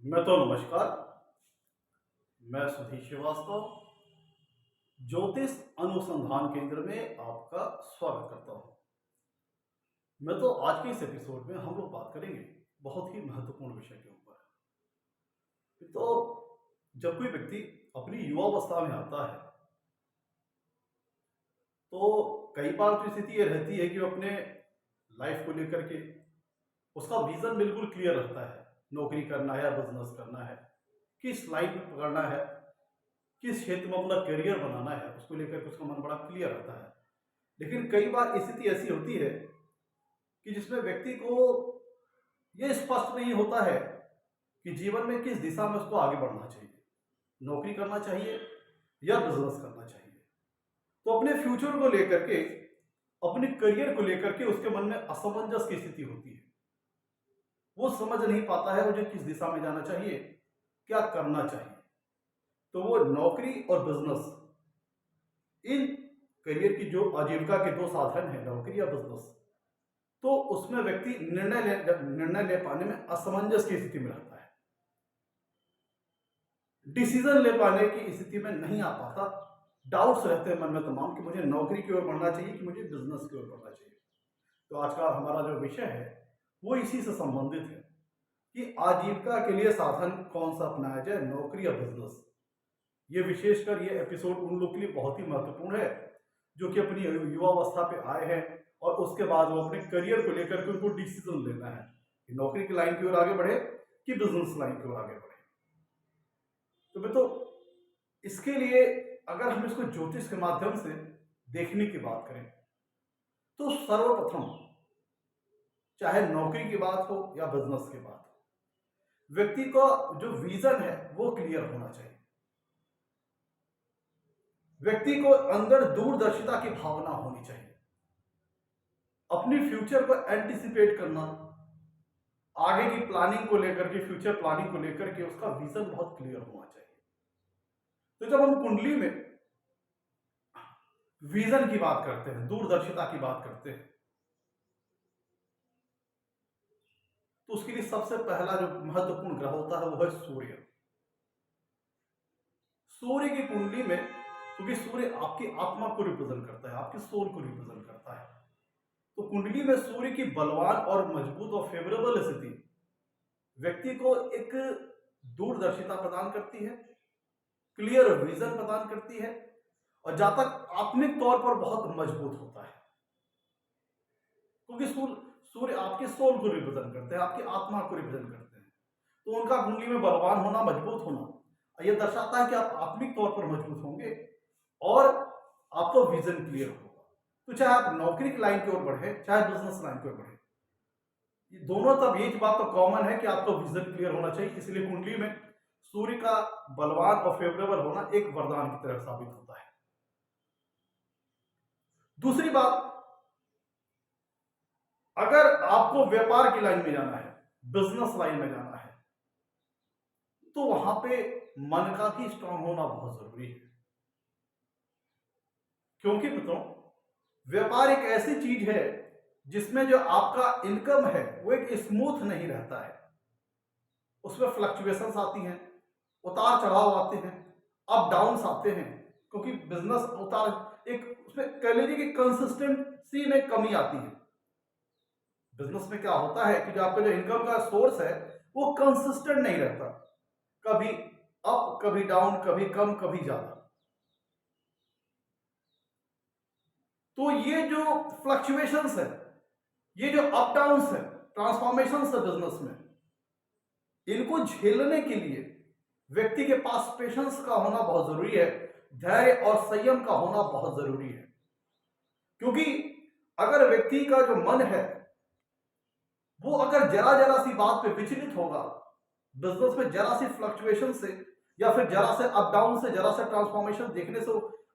मैं तो नमस्कार। मैं सुधीर श्रीवास्तव ज्योतिष अनुसंधान केंद्र में आपका स्वागत करता हूं। मैं तो आज के इस एपिसोड में हम लोग बात करेंगे बहुत ही महत्वपूर्ण विषय के ऊपर। तो जब कोई व्यक्ति अपनी युवावस्था में आता है तो कई बार तो स्थिति ये रहती है कि वो अपने लाइफ को लेकर के उसका विजन बिल्कुल क्लियर रहता है। नौकरी करना है या बिजनेस करना है, किस लाइन में पकड़ना है, किस क्षेत्र में अपना करियर बनाना है, उसको लेकर के उसका मन बड़ा क्लियर रहता है। लेकिन कई बार स्थिति ऐसी होती है कि जिसमें व्यक्ति को यह स्पष्ट नहीं होता है कि जीवन में किस दिशा में उसको आगे बढ़ना चाहिए, नौकरी करना चाहिए या बिजनेस करना चाहिए। तो अपने फ्यूचर को लेकर के, अपने करियर को लेकर के उसके मन में असमंजस की स्थिति होती है। वो समझ नहीं पाता है मुझे किस दिशा में जाना चाहिए, क्या करना चाहिए। तो वो नौकरी और बिजनेस, इन करियर की जो आजीविका के दो साधन हैं, नौकरी या बिजनेस, तो उसमें व्यक्ति निर्णय ले पाने में असमंजस की स्थिति में रहता है। डिसीजन ले पाने की स्थिति में नहीं आ पाता। डाउट्स रहते हैं मन में तमाम कि मुझे नौकरी की ओर बढ़ना चाहिए कि मुझे बिजनेस की ओर बढ़ना चाहिए। तो आज का हमारा जो विषय है वो इसी से संबंधित है कि आजीविका के लिए साधन कौन सा अपनाया जाए, नौकरी या बिजनेस। ये विशेषकर ये एपिसोड उन लोगों के लिए बहुत ही महत्वपूर्ण है जो कि अपनी युवावस्था पे आए हैं और उसके बाद वो अपने करियर को लेकर के उनको डिसीजन लेना है कि नौकरी की लाइन की ओर आगे बढ़े कि बिजनेस लाइन की ओर आगे बढ़े। तो मैं तो इसके लिए अगर हम इसको ज्योतिष के माध्यम से देखने की बात करें तो सर्वप्रथम, चाहे नौकरी की बात हो या बिजनेस की बात हो, व्यक्ति का जो विजन है वो क्लियर होना चाहिए। व्यक्ति को अंदर दूरदर्शिता की भावना होनी चाहिए। अपनी फ्यूचर को एंटिसिपेट करना, आगे की प्लानिंग को लेकर के, फ्यूचर प्लानिंग को लेकर के उसका विजन बहुत क्लियर होना चाहिए। तो जब हम कुंडली में विजन की बात करते हैं, दूरदर्शिता की बात करते हैं, तो उसके लिए सबसे पहला जो महत्वपूर्ण ग्रह होता है वो है सूर्य। सूर्य की कुंडली में, क्योंकि सूर्य आपकी आत्मा को रिप्रेजेंट करता है, आपकी सोल को रिप्रेजेंट करता है, तो कुंडली में सूर्य की बलवान और मजबूत और फेवरेबल स्थिति व्यक्ति को एक दूरदर्शिता प्रदान करती है, क्लियर विजन प्रदान करती है और जहां तक आत्मिक तौर पर बहुत मजबूत होता है। क्योंकि सूर्य आपके सोल को रिप्रेजेंट करते हैं, आपकी आत्मा को रिप्रेजेंट करते हैं। तो उनका कुंडली में बलवान होना, मजबूत होना, यह दर्शाता है कि आप आत्मिक तौर पर मजबूत होंगे और आपका विजन क्लियर होगा। तो चाहे आप नौकरी की लाइन की ओर बढ़े, चाहे बिजनेस लाइन की ओर बढ़े, दोनों तब ये बात तो कॉमन है कि आपका विजन क्लियर होना चाहिए। इसलिए कुंडली में सूर्य का बलवान और फेवरेबल होना एक वरदान की तरह साबित होता है। दूसरी बात, अगर आपको व्यापार की लाइन में जाना है, बिजनेस लाइन में जाना है, तो वहां पे मन का ही स्ट्रांग होना बहुत जरूरी है। क्योंकि मित्रों, व्यापार एक ऐसी चीज है जिसमें जो आपका इनकम है वो एक स्मूथ नहीं रहता है। उसमें फ्लक्चुएशंस आती हैं, उतार चढ़ाव आते हैं, अप डाउन्स आते हैं। क्योंकि बिजनेस उतार, एक उसमें कह लीजिए कि कंसिस्टेंसी में कमी आती है। बिजनेस में क्या होता है कि जो आपका जो इनकम का सोर्स है वो कंसिस्टेंट नहीं रहता, कभी अप कभी डाउन, कभी कम कभी ज्यादा। तो ये जो फ्लक्चुएशंस है, ये जो अप डाउन्स है, ट्रांसफॉर्मेशंस है बिजनेस में, इनको झेलने के लिए व्यक्ति के पास पेशेंस का होना बहुत जरूरी है, धैर्य और संयम का होना बहुत जरूरी है। क्योंकि अगर व्यक्ति का जो मन है वो अगर जरा जरा सी बात पे विचलित होगा, बिजनेस में जरा सी फ्लक्चुएशन से या फिर जरा से अप डाउन से, जरा से ट्रांसफॉर्मेशन देखने से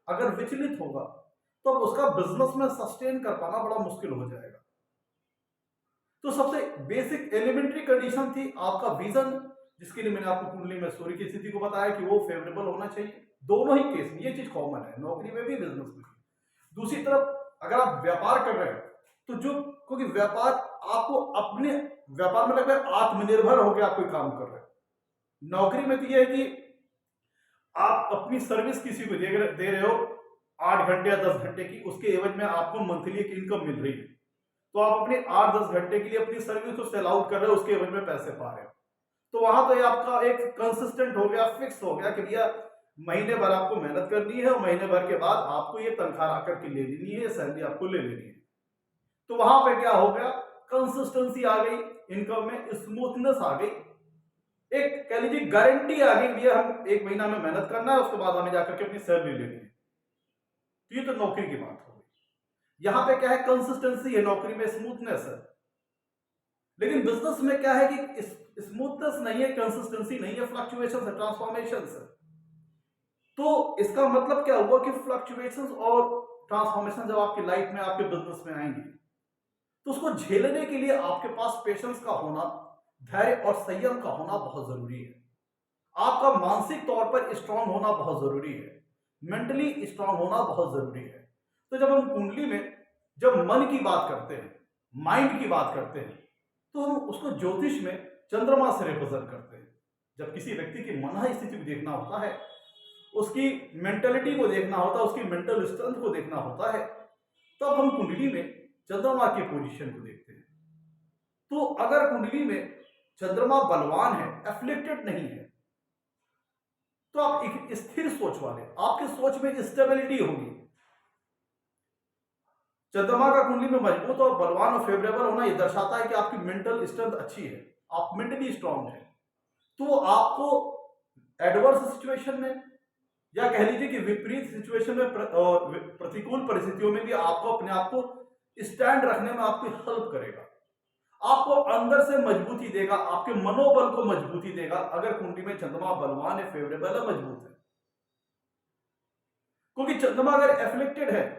अगर विचलित होगा, तो अब उसका बिजनेस में सस्टेन कर पाना बड़ा मुश्किल हो जाएगा। तो सबसे बेसिक एलिमेंट्री कंडीशन थी आपका विजन, जिसके लिए मैंने आपको कुंडली में सूर्य की स्थिति को बताया कि वो फेवरेबल होना चाहिए। दोनों ही केस में ये चीज कॉमन है, नौकरी में भी, बिजनेस में भी। दूसरी तरफ अगर आप व्यापार कर रहे हैं तो जो, क्योंकि व्यापार आपको अपने व्यापार में लगता है आत्मनिर्भर होकर आप कोई काम कर रहे हैं, नौकरी में तो ये है कि आप अपनी सर्विस किसी को दे रहे हो 8 घंटे या 10 घंटे की, उसके एवज में आपको मंथली एक इनकम मिल रही है। तो आप अपने 8-10 घंटे के लिए अपनी सर्विस को सेल आउट कर रहे हो, उसके एवज में पैसे पा रहे हो। तो वहां तो ये आपका एक कंसिस्टेंट हो गया, फिक्स हो गया कि भैया महीने भर आपको मेहनत करनी है और महीने भर के बाद आपको ये तनख्वाह आकर के ले लेनी है, सैलरी आपको ले लेनी है। तो वहां पे क्या हो गया, कंसिस्टेंसी आ गई, इनकम में स्मूथनेस आ गई, एक कह लीजिए गारंटी आ गई भैया हम 1 महीना में मेहनत करना है, उसके बाद हमें जाकर के अपनी सैलरी लेनी है। तो ये तो नौकरी की बात हो गई। यहां पे क्या है, कंसिस्टेंसी है, नौकरी में स्मूथनेस है। लेकिन बिजनेस में क्या है कि स्मूथनेस नहीं है, कंसिस्टेंसी नहीं है, फ्लक्चुएशन है, ट्रांसफॉर्मेशन है। तो इसका मतलब क्या हुआ कि फ्लक्चुएशन और ट्रांसफॉर्मेशन जब आपकी लाइफ में, आपके बिजनेस में आएंगे, तो उसको झेलने के लिए आपके पास पेशेंस का होना, धैर्य और संयम का होना बहुत जरूरी है। आपका मानसिक तौर पर स्ट्रांग होना बहुत जरूरी है, मेंटली स्ट्रांग होना बहुत जरूरी है। तो जब हम कुंडली में जब मन की बात करते हैं, माइंड की बात करते हैं, तो हम उसको ज्योतिष में चंद्रमा से रिप्रेजेंट करते हैं। जब किसी व्यक्ति की मन स्थिति को देखना होता है, उसकी मेंटेलिटी को देखना होता है, उसकी मेंटल स्ट्रेंथ को देखना होता है, तब हम कुंडली में चंद्रमा की पोजीशन को देखते हैं। तो अगर कुंडली में चंद्रमा बलवान है, एफ्लिक्टेड नहीं है, तो आप एक स्थिर सोच वाले, आपकी सोच में स्टेबिलिटी होगी। चंद्रमा का कुंडली में मजबूत और बलवान और फेवरेबल होना यह दर्शाता है कि आपकी मेंटल स्ट्रेंथ अच्छी है, आप मेंटली स्ट्रांग है। तो आपको एडवर्स सिचुएशन में या कह लीजिए कि विपरीत सिचुएशन में प्रतिकूल परिस्थितियों में भी आपको अपने आप को स्टैंड रखने में आपकी हेल्प करेगा, आपको अंदर से मजबूती देगा, आपके मनोबल को मजबूती देगा। अगर कुंडली में चंद्रमा बलवान है, फेवरेबल है, मजबूत है। क्योंकि चंद्रमा अगर एफ्लिक्टेड है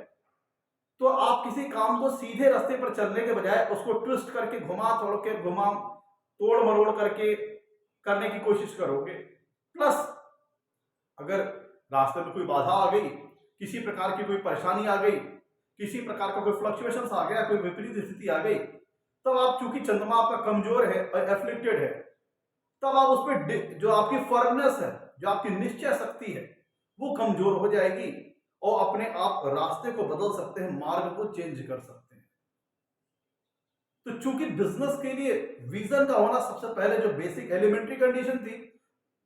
तो आप किसी काम को सीधे रास्ते पर चलने के बजाय उसको ट्विस्ट करके घुमा तोड़ मरोड़ करके करने की कोशिश करोगे। प्लस अगर रास्ते में कोई बाधा आ गई, किसी प्रकार की कोई परेशानी आ गई, किसी प्रकार का कोई फ्लक्चुएशन आ गया, कोई विपरीत स्थिति आ गई, तब आप चूंकि चंद्रमा आपका कमजोर है और एफ्लिक्टेड है, तब आप उस पर जो आपकी फर्मनेस है, जो आपकी निश्चय शक्ति है, वो कमजोर हो जाएगी और अपने आप रास्ते को बदल सकते हैं, मार्ग को चेंज कर सकते हैं। तो चूंकि बिजनेस के लिए विजन का होना सबसे पहले जो बेसिक एलिमेंट्री कंडीशन थी,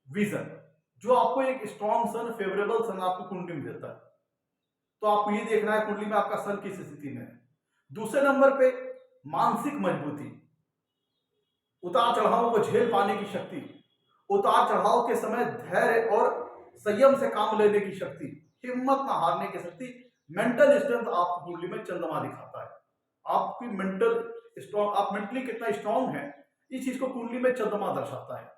विजन, जो आपको एक स्ट्रॉन्ग सन, फेवरेबल सन आपको कुंडली में देता है। तो आपको ये देखना है कुंडली में आपका सन किस स्थिति में है। दूसरे नंबर पे मानसिक मजबूती, उतार चढ़ावों को झेल पाने की शक्ति, उतार चढ़ाव के समय धैर्य और संयम से काम लेने की शक्ति, हिम्मत ना हारने की शक्ति, मेंटल स्ट्रेंथ आपको कुंडली में चंद्रमा दिखाता है। आपकी मेंटल स्ट्रॉन्ग, आप मेंटली कितना स्ट्रॉन्ग है, इस चीज को कुंडली में चंद्रमा दर्शाता है।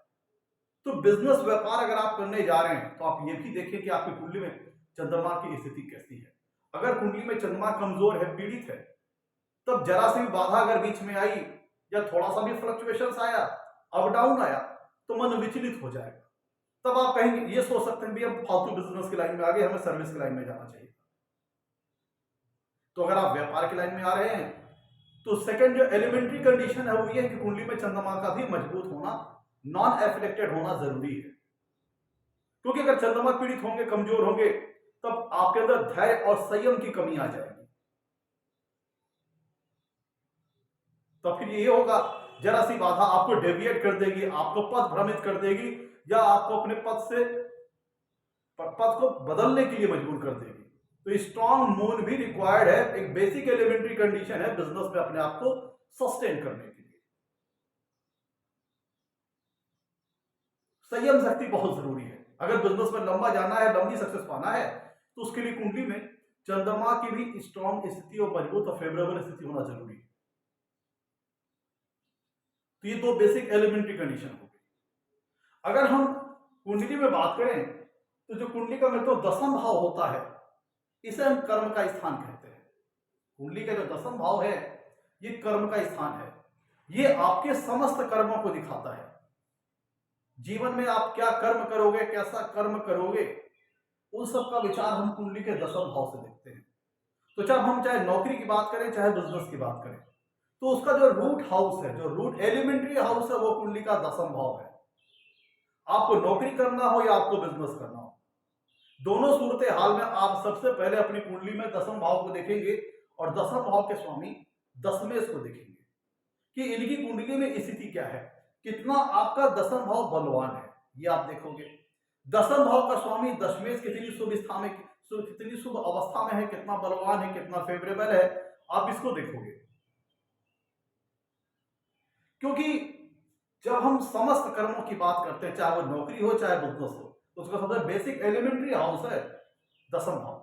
तो बिजनेस व्यापार अगर आप करने जा रहे हैं तो आप ये भी देखें कि आपकी कुंडली में चंद्रमा की स्थिति कैसी है। अगर कुंडली में चंद्रमा कमजोर है, पीड़ित है, तब जरा सी भी बाधा अगर बीच में आई या थोड़ा सा भी फ्लक्चुएशंस आया, अप डाउन आया, तो मन विचलित हो जाएगा। तब आप कहेंगे, ये सोच सकते हैं भी हम फालतू बिजनेस की लाइन में आ गए, हमें सर्विस की लाइन में जाना चाहिए। तो अगर आप व्यापार की लाइन में आ रहे हैं तो सेकंड जो एलिमेंट्री कंडीशन है वो ये है कि कुंडली में चंद्रमा का भी मजबूत होना, नॉन एफ्लिक्टेड होना जरूरी है। क्योंकि अगर चंद्रमा पीड़ित होंगे, कमजोर होंगे, तब आपके अंदर धैर्य और संयम की कमी आ जाएगी। तो फिर ये होगा, जरा सी बाधा आपको डेविएट कर देगी, आपको पथ भ्रमित कर देगी, या आपको अपने पथ को बदलने के लिए मजबूर कर देगी। तो स्ट्रॉन्ग मून भी रिक्वायर्ड है, एक बेसिक एलिमेंट्री कंडीशन है बिजनेस में अपने आप को सस्टेन करने के लिए। संयम शक्ति बहुत जरूरी है। अगर बिजनेस में लंबा जाना है, लंबी सक्सेस पाना है, तो उसके लिए कुंडली में चंद्रमा की भी स्ट्रॉन्ग स्थिति और मजबूत और फेवरेबल स्थिति होना जरूरी है। तो ये दो बेसिक एलिमेंट्री कंडीशन हो गई। अगर हम कुंडली में बात करें तो जो कुंडली का मतलब 10वां भाव होता है, इसे हम कर्म का स्थान कहते हैं। कुंडली का जो 10वां भाव है, ये कर्म का स्थान है। ये आपके समस्त कर्मों को दिखाता है। जीवन में आप क्या कर्म करोगे, कैसा कर्म करोगे, उन सब का विचार हम कुंडली के 10वां भाव से देखते हैं। तो जब हम चाहे नौकरी की बात करें, चाहे बिजनेस की बात करें, तो उसका जो रूट हाउस है, जो रूट एलिमेंट्री हाउस है, वो कुंडली का 10वां भाव है। आपको नौकरी करना हो या आपको बिजनेस करना हो, दोनों सूरत हाल में आप सबसे पहले अपनी कुंडली में दसम भाव को देखेंगे और दसम भाव के स्वामी दशमेश को देखेंगे कि इनकी कुंडली में स्थिति क्या है, कितना आपका दसम भाव बलवान है, ये आप देखोगे। दसम भाव का स्वामी दशमेश कितनी शुभ स्थान में, कितनी शुभ अवस्था में है, कितना बलवान है, कितना फेवरेबल है, आप इसको देखोगे। क्योंकि जब हम समस्त कर्मों की बात करते हैं, चाहे वो नौकरी हो चाहे बिजनेस हो, तो उसका सबसे बेसिक एलिमेंट्री हाउस है दसम भाव।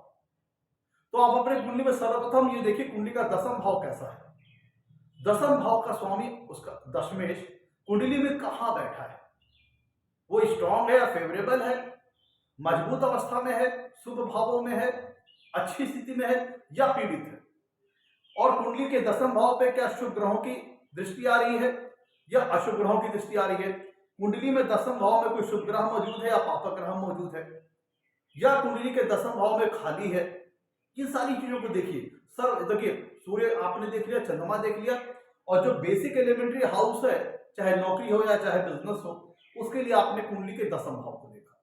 तो आप अपने कुंडली में सर्वप्रथम ये देखिए कुंडली का दसम भाव कैसा है। दसम भाव का स्वामी उसका दशमेश कुंडली में कहां बैठा है, वो स्ट्रांग है या फेवरेबल है, मजबूत अवस्था में है, शुभ भावों में है, अच्छी स्थिति में है या पीड़ित है, और कुंडली के दसम भाव पे क्या शुभ ग्रहों की दृष्टि आ रही है या अशुभ ग्रहों की दृष्टि आ रही है, कुंडली में दसम भाव में कोई शुभ ग्रह मौजूद है या पापक ग्रह मौजूद है, या कुंडली के दसम भाव में खाली है। इन सारी चीजों को देखिए सर। देखिए सूर्य आपने देख लिया, चंद्रमा देख लिया, और जो बेसिक एलिमेंट्री हाउस है, चाहे नौकरी हो या चाहे बिजनेस हो, उसके लिए आपने कुंडली के दसम भाव को देखा,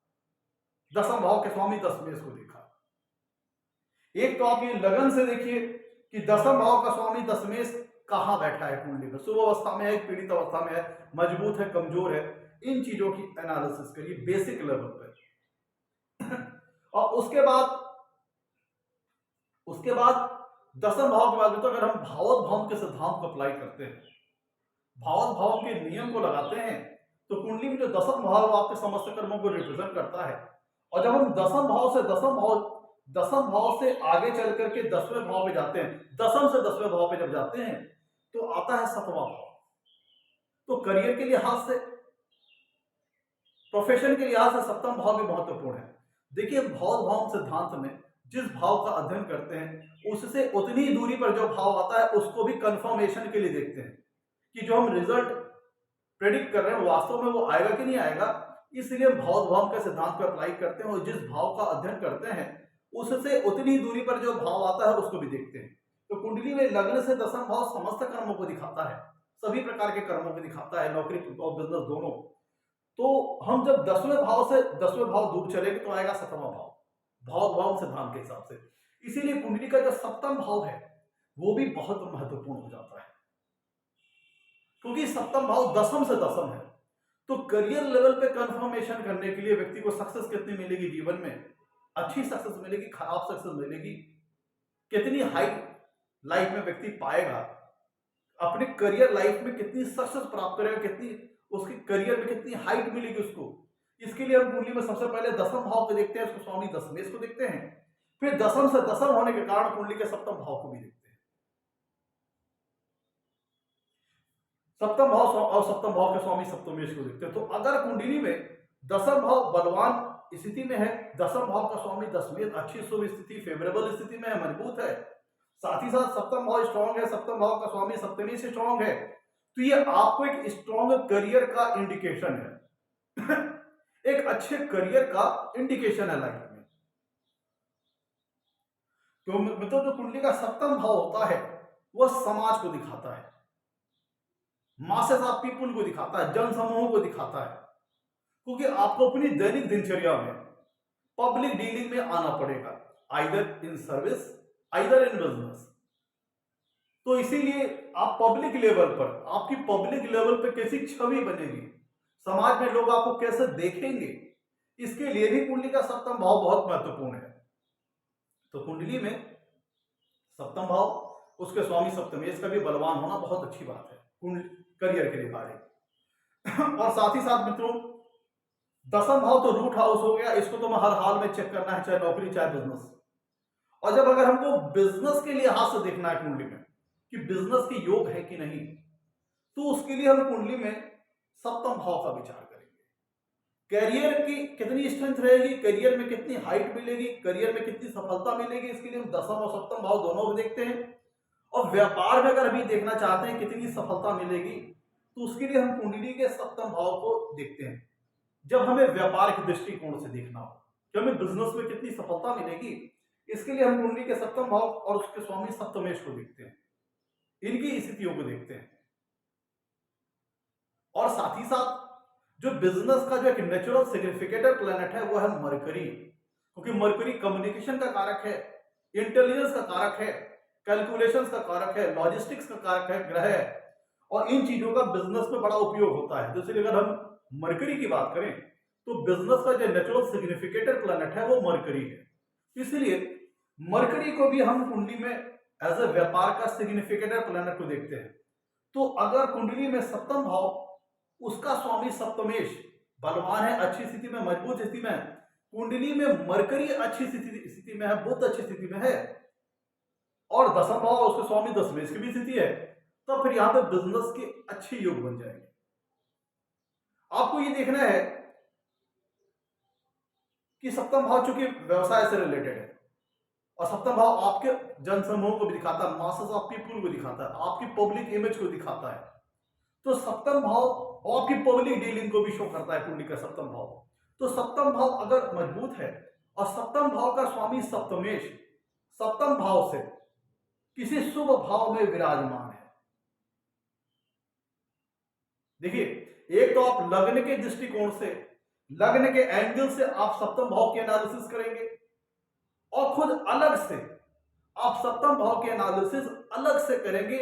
दसम भाव के स्वामी दशमेश को देखा। एक तो आप ये लगन से देखिए कि दसम भाव का स्वामी दशमेश कहां बैठा है कुंडली में, शुभ अवस्था में है, पीड़ित अवस्था में है, मजबूत है, कमजोर है, इन चीजों की एनालिसिस करिए बेसिक लेवल पर। और उसके बाद दसम भाव के बाद तो अगर हम भावोत भाव के सिद्धांत को अप्लाई करते हैं, भावोत भाव के नियम को लगाते हैं, तो कुंडली में जो दसम भाव वो आपके समस्त कर्मों को रिप्रेजेंट करता है। और जब हम दसम भाव से आगे चल करके 10वें भाव पे जाते हैं, दसम से 10वें भाव पे जब जाते हैं तो आता है 7वां भाव। तो करियर के लिहाज से, प्रोफेशन के लिहाज से सप्तम भाव भी महत्वपूर्ण है। देखिए भाव भाव सिद्धांत में जिस भाव का अध्ययन करते हैं उससे उतनी दूरी पर जो भाव आता है उसको भी कंफर्मेशन के लिए देखते हैं कि जो हम रिजल्ट प्रेडिक्ट कर रहे हैं वास्तव में वो आएगा कि नहीं आएगा। इसलिए भाव के सिद्धांत को अप्लाई करते हैं और जिस भाव का अध्ययन करते हैं उससे उतनी दूरी पर जो भाव आता है उसको भी देखते हैं। तो कुंडली में लग्न से दसम भाव समस्त कर्मों को दिखाता है, सभी प्रकार के कर्मों को दिखाता है, नौकरी और बिजनेस दोनों। तो हम जब 10वें भाव से 10वें भाव दूर चलेंगे तो आएगा 7वां भाव, भाव सिद्धांत के हिसाब से। इसीलिए कुंडली का जो सप्तम भाव है वो भी बहुत महत्वपूर्ण हो जाता है, क्योंकि सप्तम भाव दसम से दसम है। तो करियर लेवल पे कंफर्मेशन करने के लिए व्यक्ति को सक्सेस कितनी मिलेगी जीवन में, अच्छी सक्सेस मिलेगी, खराब सक्सेस मिलेगी, कितनी हाई लाइफ में व्यक्ति पाएगा, अपने करियर लाइफ में कितनी सक्सेस प्राप्त करेगा, कितनी उसके करियर में कितनी हाइट मिलेगी उसको, इसके लिए हम कुंडली में सबसे पहले दसम भाव को देखते हैं, उसको स्वामी दशमेश को देखते हैं, फिर दसम से दसम होने के कारण कुंडली के सप्तम भाव को भी देखते हैं। सप्तम भाव और सप्तम भाव के स्वामी सप्तमेश को देखते हैं। तो अगर कुंडली में दसम भाव बलवान स्थिति में है, दसम भाव का स्वामी दशमेश अच्छी शुभ स्थिति फेवरेबल स्थिति में है, मजबूत है, साथ ही साथ सप्तम भाव स्ट्रॉन्ग है, सप्तम भाव का स्वामी सप्तमेश स्ट्रॉन्ग है, तो ये आपको एक स्ट्रॉन्ग करियर का इंडिकेशन है। एक अच्छे करियर का इंडिकेशन है लाइफ में। तो मित्रों जो कुंडली का सप्तम भाव होता है वह समाज को दिखाता है, मासेस ऑफ पीपुल को दिखाता है, जन समूहों को दिखाता है, क्योंकि आपको अपनी दैनिक दिनचर्या में पब्लिक डीलिंग में आना पड़ेगा, either in service either in business. तो इसीलिए आप पब्लिक लेवल पर, आपकी पब्लिक लेवल पर कैसी छवि बनेगी, समाज में लोग आपको कैसे देखेंगे, इसके लिए भी कुंडली का सप्तम भाव बहुत महत्वपूर्ण है। तो कुंडली में सप्तम भाव उसके स्वामी सप्तमेश का भी बलवान होना बहुत अच्छी बात है करियर के रिगार्डिंग। और साथ ही साथ मित्रों दसम भाव तो रूट हाउस हो गया, इसको तो मैं हर हाल में चेक करना है, चाहे नौकरी चाहे बिजनेस। और जब अगर हमको बिजनेस के लिहाज से देखना है कुंडली में कि बिजनेस के योग है कि नहीं, तो उसके लिए हम कुंडली में सप्तम भाव का विचार करेंगे। करियर की कितनी स्ट्रेंथ रहेगी, करियर में कितनी हाइट मिलेगी, करियर में कितनी सफलता मिलेगी, इसके लिए हम दसम और सप्तम भाव दोनों को देखते हैं। और व्यापार में अगर अभी देखना चाहते हैं कितनी सफलता मिलेगी, तो उसके लिए हम कुंडली के सप्तम भाव को देखते हैं। जब हमें व्यापार के दृष्टिकोण से देखना हो कि हमें बिजनेस में कितनी सफलता मिलेगी, इसके लिए हम कुंडली के सप्तम भाव और उसके स्वामी सप्तमेश को देखते हैं, इनकी स्थितियों को देखते हैं। और साथ ही साथ जो बिजनेस का जो एक नेचुरल सिग्निफिकेटर प्लैनेट है वो है मरकरी, क्योंकि मरकरी कम्युनिकेशन का कारक है, इंटेलिजेंस का कारक है, कैलकुलेशंस का कारक है, लॉजिस्टिक्स का कारक है, ग्रह है, और इन चीजों का बिजनेस में बड़ा उपयोग होता है। तो इसलिए अगर हम मरकरी की बात करें तो बिजनेस का जो नेचुरल सिग्निफिकेटर प्लैनेट है वो मरकरी है। इसलिए मरकरी को भी हम कुंडली में एज ए व्यापार का सिग्निफिकेटर प्लैनेट को देखते हैं। तो अगर कुंडली में सप्तम भाव, उसका स्वामी सप्तमेश बलवान है, अच्छी स्थिति में, मजबूत स्थिति में है, कुंडली में मरकरी अच्छी स्थिति में है, बुध अच्छी स्थिति में है, और दसम भाव उसके स्वामी दशमेश की भी स्थिति है, तो फिर यहां पे बिजनेस के अच्छे योग बन जाएंगे। आपको ये देखना है कि सप्तम भाव चूंकि व्यवसाय से रिलेटेड है, और सप्तम भाव आपके जनसमूह को भी दिखाता है, मासेस ऑफ पीपुल को दिखाता है, आपकी पब्लिक इमेज को दिखाता है। तो सप्तम भाव और आपकी पब्लिक डीलिंग को भी शो करता है कुंडली का सप्तम भाव। तो सप्तम भाव अगर मजबूत है और सप्तम भाव का स्वामी सप्तमेश सप्तम भाव से किसी शुभ भाव में विराजमान है, देखिए, एक तो आप लग्न के दृष्टिकोण से, लग्न के एंगल से आप सप्तम भाव के एनालिसिस करेंगे, और खुद अलग से आप सप्तम भाव के एनालिसिस अलग से करेंगे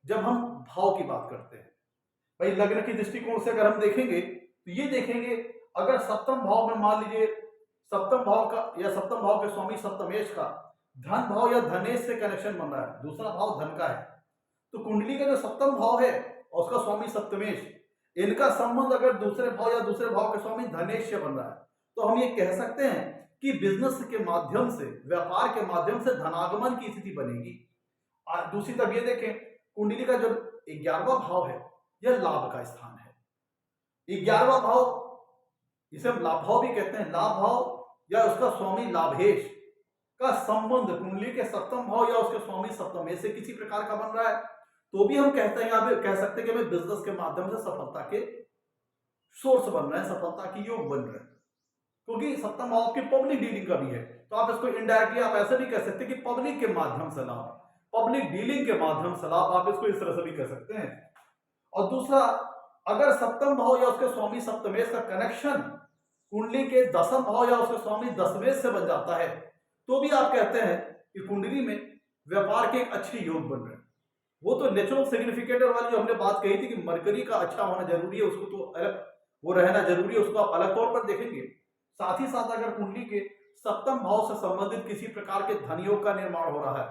जब हम भाव की बात करते हैं। भाई लग्न की दृष्टिकोण से अगर हम देखेंगे तो ये देखेंगे, अगर सप्तम भाव में मान लीजिए सप्तम भाव का या सप्तम भाव के स्वामी सप्तमेश का धन भाव या धनेश से कनेक्शन बन रहा है, दूसरा भाव धन का है, तो कुंडली का जो सप्तम भाव है और उसका स्वामी सप्तमेश, इनका संबंध अगर दूसरे भाव या दूसरे भाव के स्वामी धनेश से बन रहा है, तो हम ये कह सकते हैं कि बिजनेस के माध्यम से, व्यापार के माध्यम से धनागमन की स्थिति बनेगी। और दूसरी तरफ ये देखें, कुंडली का जो 11वां भाव है यह लाभ का स्थान है। 11वां भाव इसे हम लाभ भाव भी कहते हैं, लाभ भाव या उसका स्वामी लाभेश का संबंध कुंडली के सप्तम भाव या उसके स्वामी सप्तमेश से किसी प्रकार का बन रहा है, तो भी हम कहते हैं, यहाँ पे कह सकते हैं कि हमें बिजनेस के माध्यम से सफलता के सोर्स बन रहे हैं, सफलता की योग बन रहे हैं, क्योंकि सप्तम भाव की पब्लिक डीलिंग का भी है। तो आप इसको इनडायरेक्टली आप ऐसे भी कह सकते हैं कि पब्लिक के माध्यम से लाभ, पब्लिक डीलिंग के माध्यम से लाभ, आप इसको इस तरह से भी कह सकते हैं। और दूसरा, अगर सप्तम भाव या उसके स्वामी सप्तमेश का कनेक्शन कुंडली के दसम भाव या उसके स्वामी दशमेश से बन जाता है, तो भी आप कहते हैं कि कुंडली में व्यापार के एक अच्छे योग बन रहे हैं। वो तो नेचुरल सिग्निफिकेटर वाली जो हमने बात कही थी कि मरकरी का अच्छा होना जरूरी है, उसको तो अलग वो रहना जरूरी है, उसको आप अलग तौर पर देखेंगे। साथ ही साथ अगर कुंडली के सप्तम भाव से संबंधित किसी प्रकार के धन योग का निर्माण हो रहा है,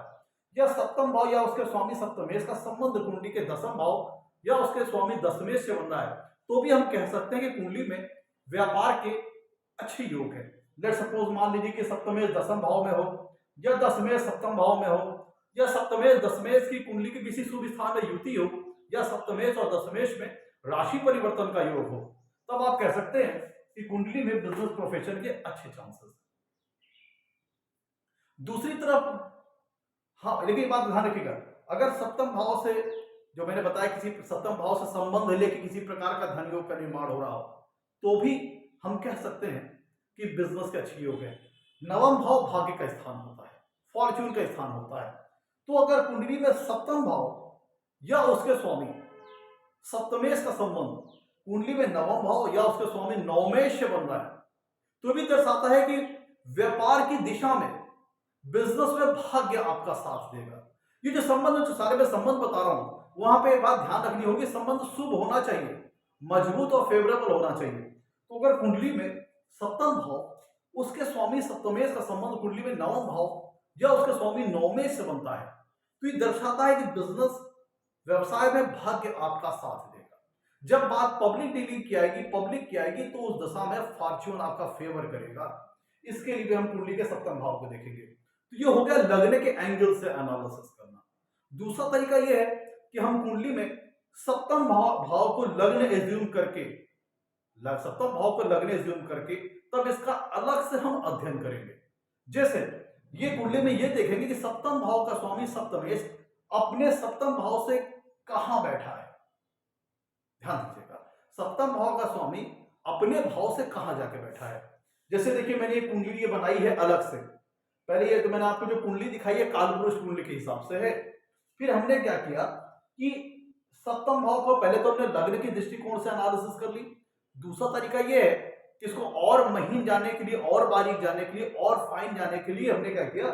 या सप्तम भाव या उसके स्वामी सप्तमेश का संबंध कुंडली के दसम भाव या उसके स्वामी दशमेश से बन रहा है, तो भी हम कह सकते हैं कि कुंडली में व्यापार के अच्छे योग है। लेट सपोज मान लीजिए कि सप्तमेश दसम भाव में हो, या दशमेश सप्तम भाव में हो, या सप्तमेश दशमेश की कुंडली के किसी शुभ स्थान में युति हो, या सप्तमेश और दशमेश में राशि परिवर्तन का योग हो, तब आप कह सकते हैं कि कुंडली में बिजनेस प्रोफेशन के अच्छे चांसेस। दूसरी तरफ हाँ, लेकिन बात ध्यान रखिएगा, अगर सप्तम भाव से, जो मैंने बताया, किसी सप्तम भाव से संबंध लेके किसी प्रकार का धन योग का निर्माण हो रहा हो, तो भी हम कह सकते हैं कि बिजनेस के अच्छे योग है। नवम भाव भाग्य का स्थान होता है, फॉर्च्यून का स्थान होता है। तो अगर कुंडली में सप्तम भाव या उसके स्वामी सप्तमेश का संबंध कुंडली में नवम भाव या उसके स्वामी नवमेश से बन रहा है, तो भी दर्शाता है कि व्यापार की दिशा में, बिजनेस में भाग्य आपका साथ देगा। ये जो संबंध, जो सारे मैं संबंध बता रहा हूं, वहां पे एक बात ध्यान रखनी होगी, संबंध शुभ होना चाहिए, मजबूत और फेवरेबल होना चाहिए। तो अगर कुंडली में सप्तम भाव, उसके स्वामी सप्तमेश का संबंध कुंडली में नवम भाव या उसके स्वामी नवमेश से बनता है, तो ये दर्शाता है कि बिजनेस, व्यवसाय में भाग्य आपका साथ देगा। जब बात पब्लिक डीलिंग की आएगी, पब्लिक की आएगी, तो उस दशा में फॉर्च्यून आपका फेवर करेगा। इसके लिए हम कुंडली के सप्तम भाव को देखेंगे। तो ये हो गया लगने के एंगल से एनालिसिस करना। दूसरा तरीका ये है कि हम कुंडली में सप्तम भाव को लग्न एज्यूम करके, सप्तम भाव को लग्न एज्यूम करके, तब इसका अलग से हम अध्ययन करेंगे। जैसे ये कुंडली में ये देखेंगे कि सप्तम भाव का स्वामी सप्तमेश अपने सप्तम भाव से कहां बैठा है। ध्यान दीजिएगा, सप्तम भाव का स्वामी अपने भाव से कहां जाके बैठा है। जैसे देखिए, मैंने ये कुंडली ये बनाई है अलग से। पहले ये तो मैंने आपको जो कुंडली दिखाई है कालपुरुष कुंडली के हिसाब से है। फिर हमने क्या किया कि सप्तम भाव को पहले तो हमने लग्न के दृष्टिकोण से एनालिसिस कर ली, दूसरा तरीका ये है कि इसको और महीन जानने के लिए, और बारीक जानने के लिए, और फाइन जानने के लिए हमने क्या किया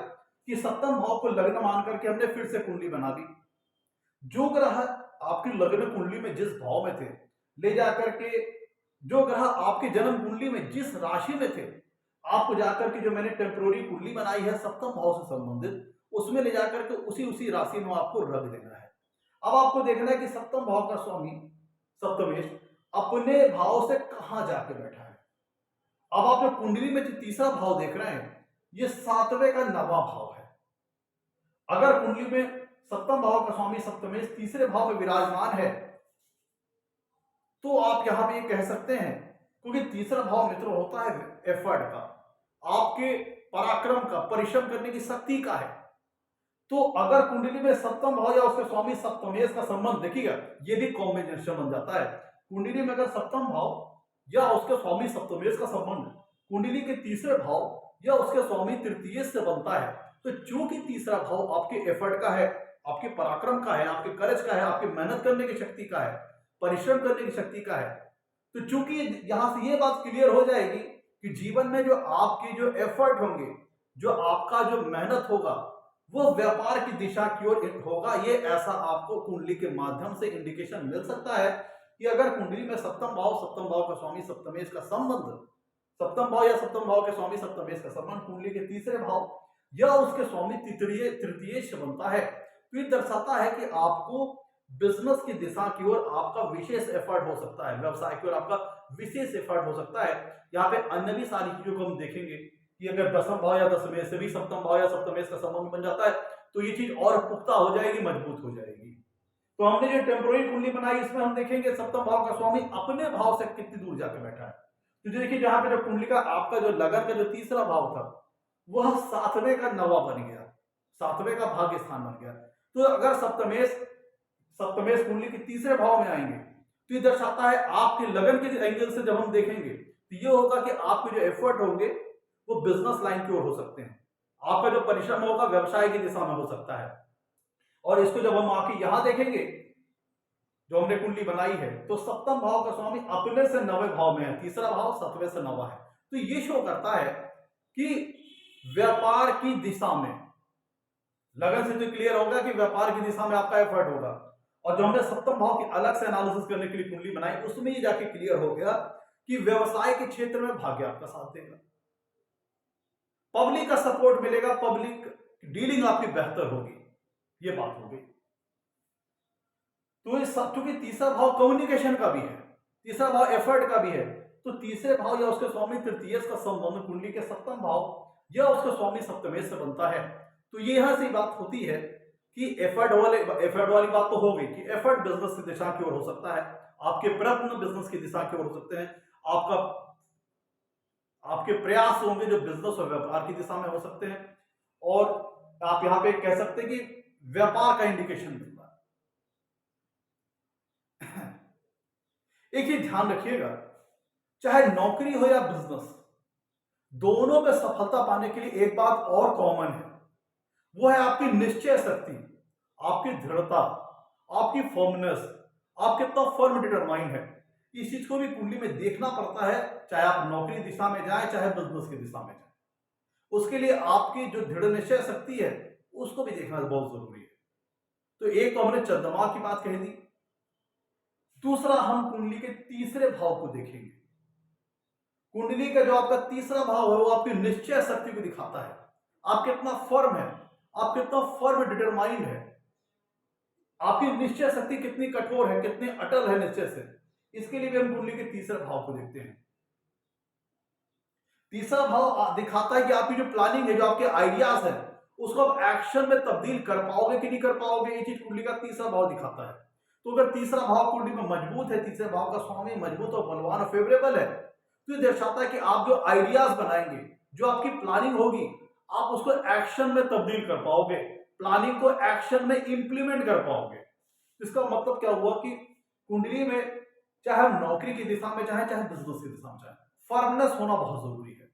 कि सप्तम भाव को लग्न मान करके हमने फिर से कुंडली बना दी। जो ग्रह आपकी लग्न कुंडली में जिस भाव में थे, ले जाकर के जो ग्रह आपके जन्म कुंडली में जिस राशि में थे, आपको जाकर के जो मैंने टेम्पोररी कुंडली बनाई है सप्तम भाव से संबंधित, उसमें ले जाकर के उसी उसी राशि में आपको रख देना है। अब आपको देखना है कि सप्तम भाव का स्वामी सप्तमेश अपने भाव से कहां जाके बैठा है। अब आप जो कुंडली में जो तीसरा भाव देख रहे हैं, ये सातवें का नवा भाव है। अगर कुंडली में सप्तम भाव का स्वामी सप्तमेश तीसरे भाव में विराजमान है, तो आप यहां पे कह सकते हैं, क्योंकि तीसरा भाव मित्र होता है एफर्ट का, आपके पराक्रम का, परिश्रम करने की शक्ति का है। तो अगर कुंडली में सप्तम भाव या उसके स्वामी सप्तमेश का संबंध देखिएगा, ये भी कॉम्बिनेशन बन जाता है। कुंडली में अगर सप्तम भाव या उसके स्वामी सप्तमेश का संबंध कुंडली के तीसरे भाव या उसके स्वामी तृतीय से बनता है, तो चूंकि तीसरा भाव आपके एफर्ट का है, आपके पराक्रम का है, आपके करेज का है, आपकी मेहनत करने की शक्ति का है, परिश्रम करने की शक्ति का है, तो चूंकि यहां से ये बात क्लियर हो जाएगी कि जीवन में जो आपके जो एफर्ट होंगे, जो आपका जो मेहनत होगा, वो व्यापार की दिशा की ओर होगा। ये ऐसा आपको कुंडली के माध्यम से इंडिकेशन मिल सकता है कि अगर कुंडली में सप्तम भाव का स्वामी सप्तमेश का संबंध, सप्तम भाव या सप्तम भाव के स्वामी सप्तमेश का संबंध कुंडली के तीसरे भाव या उसके स्वामी तृतीय से बनता है, तो ये दर्शाता है कि आपको बिजनेस की दिशा की ओर आपका विशेष एफर्ट हो सकता है, व्यवसाय की ओर आपका विशेष एफर्ट हो सकता है। यहाँ पे अन्य भी सारी चीजों को हम देखेंगे कि अगर दसम भाव या दशमेश से भी सप्तम भाव या सप्तमेश का संबंध बन जाता है, तो ये चीज और पुख्ता हो जाएगी, मजबूत हो जाएगी। तो हमने जो टेम्पोररी कुंडली बनाई, इसमें हम देखेंगे सप्तम भाव का स्वामी अपने भाव से कितनी दूर जाकर बैठा है। तो देखिए जहां पे जो कुंडली का आपका जो लगन का जो तीसरा भाव था, वह सातवें का नवा बन गया, सातवें का भाग्य स्थान बन गया। तो अगर सप्तमेश कुंडली के तीसरे भाव में आएंगे, तो ये दर्शाता है आपके लगन के एंगल से जब हम देखेंगे, तो ये होगा कि आपके जो एफर्ट होंगे वो बिजनेस लाइन की ओर हो सकते हैं, आपका जो परिश्रम होगा व्यवसाय की दिशा में हो सकता है। और इसको जब हम आके यहां देखेंगे, जो हमने कुंडली बनाई है, तो सप्तम भाव का स्वामी अपने से नवे भाव में है, तीसरा भाव सतवें से नवा है। तो ये शो करता है कि व्यापार की दिशा में लगन से तो क्लियर होगा कि व्यापार की दिशा में आपका एफर्ट होगा। और जो हमने सप्तम भाव की अलग से एनालिसिस करने के लिए कुंडली बनाई, उसमें ये जाके क्लियर हो गया कि व्यवसाय के क्षेत्र में भाग्य आपका साथ देगा, पब्लिक का सपोर्ट मिलेगा, पब्लिक डीलिंग आपकी बेहतर होगी, ये बात हो गई। तो इस क्योंकि तीसरा भाव कम्युनिकेशन का भी है, तीसरा भाव एफर्ट का भी है, तो तीसरे भाव या उसके स्वामी तृतीय का संबंध कुंडली के सप्तम भाव या उसके स्वामी सप्तमेश से बनता है। तो ये यहां से बात होती है कि एफर्ट वाली बात तो हो गई कि एफर्ट बिजनेस की दिशा की ओर हो सकता है, आपके प्रयत्न बिजनेस की दिशा की ओर हो सकते हैं, आपके प्रयास होंगे जो बिजनेस और व्यापार की दिशा में हो सकते हैं। और आप यहां पे कह सकते हैं कि व्यापार का इंडिकेशन मिलता है। एक चीज ध्यान रखिएगा, चाहे नौकरी हो या बिजनेस, दोनों में सफलता पाने के लिए एक बात और कॉमन है, वो है आपकी निश्चय शक्ति, आपकी दृढ़ता, आपकी फर्मनेस, आप कितना फर्म डिटरमाइंड है। इस चीज को भी कुंडली में देखना पड़ता है, चाहे आप नौकरी दिशा में जाए चाहे बिजनेस की दिशा में जाए, उसके लिए आपकी जो दृढ़ निश्चय शक्ति है उसको भी देखना बहुत जरूरी है। तो एक तो हमने चंद्रमा की बात कह दी, दूसरा हम कुंडली के तीसरे भाव को देखेंगे। कुंडली का जो आपका तीसरा भाव है वो आपकी निश्चय शक्ति को दिखाता है, आप कितना फर्म है, आप कितना फर्म डिटरमाइंड है, आपकी निश्चय शक्ति कितनी कठोर है, कितने अटल है निश्चय से। इसके लिए भी हम कुंडली के तीसरे भाव को देखते हैं। तीसरा भाव दिखाता है कि आपकी जो प्लानिंग है, जो आपके आइडियाज है, उसको आप एक्शन में तब्दील कर पाओगे कि नहीं कर पाओगे, ये चीज कुंडली का तीसरा भाव दिखाता है। तो अगर तीसरा भाव कुंडली में मजबूत है, तीसरे भाव का स्वामी मजबूत और बलवान और फेवरेबल है, तो ये दर्शाता है कि आप जो आइडियाज बनाएंगे, जो आपकी प्लानिंग होगी, आप उसको एक्शन में तब्दील कर पाओगे, प्लानिंग को एक्शन में इंप्लीमेंट कर पाओगे। इसका मतलब क्या हुआ कि कुंडली में चाहे हम नौकरी की दिशा में चाहे बिजनेस की दिशा में चाहे, फर्मनेस होना बहुत जरूरी है,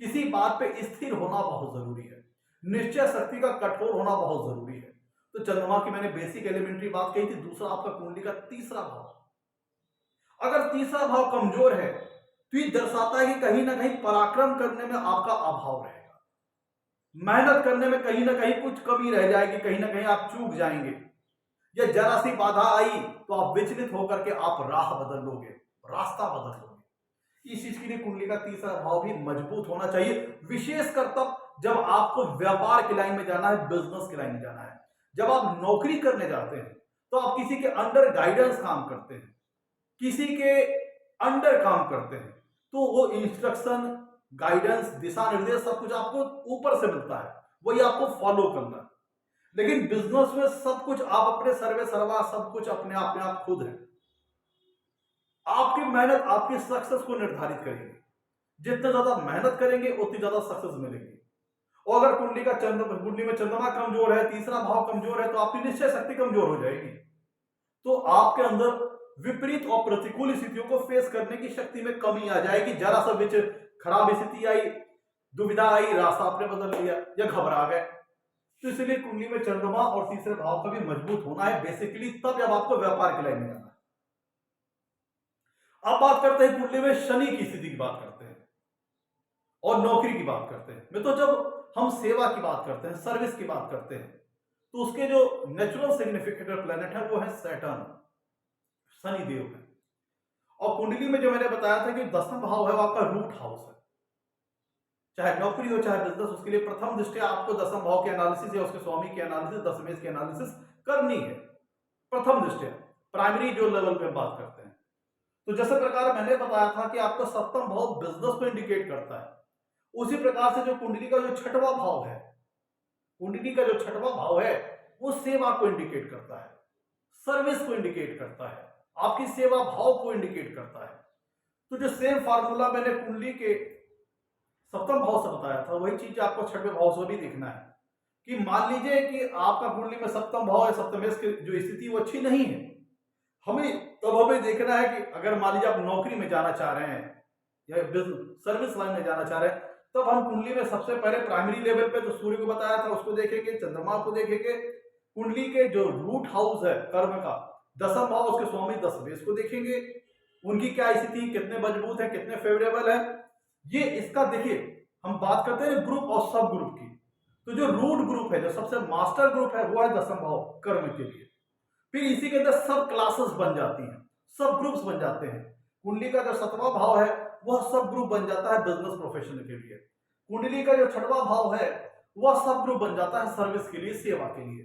किसी बात पे स्थिर होना बहुत जरूरी है, निश्चय शक्ति का कठोर होना बहुत जरूरी है। तो चंद्रमा की मैंने बेसिक एलिमेंट्री बात कही थी, दूसरा आपका कुंडली का तीसरा भाव। अगर तीसरा भाव कमजोर है तो ये दर्शाता है कि कहीं ना कहीं पराक्रम करने में आपका अभाव रहेगा, मेहनत करने में कहीं ना कहीं कुछ कमी रह जाएगी, कहीं ना कहीं आप चूक जाएंगे, या जरा सी बाधा आई तो आप विचलित होकर के आप राह बदल लोगे, रास्ता बदल लोगे। इस चीज के लिए कुंडली का तीसरा भाव भी मजबूत होना चाहिए, विशेषकर तब जब आपको व्यापार की लाइन में जाना है, बिजनेस की लाइन में जाना है। जब आप नौकरी करने जाते हैं तो आप किसी के अंडर गाइडेंस काम करते हैं, किसी के अंडर काम करते हैं, तो वो इंस्ट्रक्शन, गाइडेंस, दिशा निर्देश सब कुछ आपको ऊपर से मिलता है, वही आपको फॉलो करना है। लेकिन बिजनेस में सब कुछ आप अपने सर्वे सर्वा, सब कुछ अपने आप में आप खुद हैं। आपकी मेहनत आपकी सक्सेस को निर्धारित करेगी, जितना ज्यादा मेहनत करेंगे उतनी ज्यादा सक्सेस मिलेगी। और अगर कुंडली में चंद्रमा कमजोर है, तीसरा भाव कमजोर है, तो आपकी निश्चय शक्ति कमजोर हो जाएगी, तो आपके अंदर विपरीत और प्रतिकूल स्थितियों को फेस करने की शक्ति में कमी आ जाएगी। जरा सा बीच खराब स्थिति आई, दुविधा आई, रास्ता आपने बदल लिया या घबरा गए। तो इसलिए कुंडली में चंद्रमा और तीसरे भाव का भी मजबूत होना है बेसिकली, तब जब आपको व्यापार की लाइन में जाना है। अब बात करते हैं कुंडली में शनि की स्थिति की बात करते हैं और नौकरी की बात करते हैं। मैं तो जब हम सेवा की बात करते हैं, सर्विस की बात करते हैं, तो उसके जो नेचुरल सिग्निफिकेटर प्लेनेट है वो है सैटर्न, शनि देव है। और कुंडली में जो मैंने बताया था कि 10वां भाव है वो आपका रूट हाउस है, चाहे नौकरी हो चाहे बिजनेस, उसके लिए प्रथम दृष्टया आपको 10वां भाव के एनालिसिस या उसके स्वामी के एनालिसिस, दशमेश के एनालिसिस करनी है प्रथम दृष्टया, प्राइमरी जो लेवल पे बात करते हैं। तो जैसे प्रकार मैंने बताया था कि आपका 7वां भाव बिजनेस को इंडिकेट करता है, उसी प्रकार से जो कुंडली का जो 6वां भाव है, कुंडली का जो 6वां भाव है वो सेवा को इंडिकेट करता है, सर्विस को इंडिकेट करता है, आपकी सेवा भाव को इंडिकेट करता है। तो जो सेम फार्मूला मैंने कुंडली के 7वां भाव से बताया था, वही चीज आपको 6वें भाव से भी देखना है। कि मान लीजिए कि आपका कुंडली में 7वां भाव है, सप्तमेश की जो स्थिति वो अच्छी नहीं है, हमें देखना है कि अगर मान लीजिए आप नौकरी में जाना चाह रहे हैं या सर्विस लाइन में जाना चाह रहे हैं, तब हम कुंडली में सबसे पहले प्राइमरी लेवल पे तो सूर्य को बताया था उसको देखेंगे, चंद्रमा को देखेंगे, कुंडली के जो रूट हाउस है कर्म का 10वां भाव, उसके स्वामी दशमेश को देखेंगे, उनकी क्या स्थिति, कितने मजबूत है, कितने फेवरेबल है। ये इसका देखिए, हम बात करते हैं ग्रुप और सब ग्रुप की, तो जो रूट ग्रुप है, जो सबसे मास्टर ग्रुप है, वो है 10वां भाव कर्म के लिए। फिर इसी के अंदर सब क्लासेस बन जाती हैं, सब ग्रुप्स बन जाते हैं। कुंडली का जो 7वां भाव है वह सब ग्रुप बन जाता है बिजनेस प्रोफेशन के लिए। कुंडली का जो 6वां भाव है वह सब ग्रुप बन जाता है सर्विस के लिए, सेवा के लिए।